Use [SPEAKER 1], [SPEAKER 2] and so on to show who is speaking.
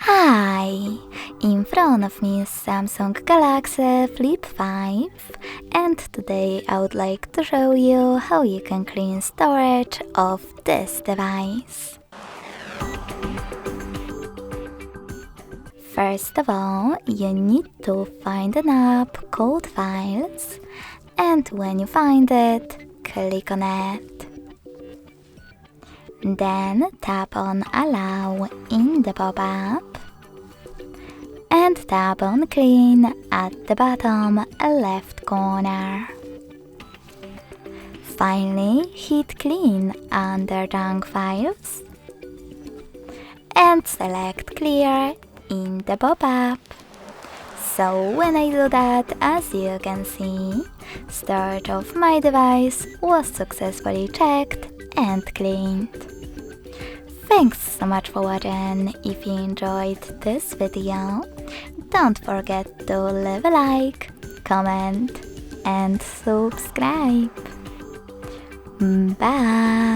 [SPEAKER 1] Hi! In front of me is Samsung Galaxy Flip5 and today I would like to show you how you can clean storage of this device. First of all, you need to find an app called Files, and when you find it, click on it. Then tap on Allow in the pop-up and tap on Clean at the bottom left corner. Finally, hit Clean under Junk Files and select Clear in the pop-up. So when I do that, as you can see, storage of my device was successfully checked and cleaned. Thanks so much for watching. If you enjoyed this video, don't forget to leave a like, comment and subscribe. Bye!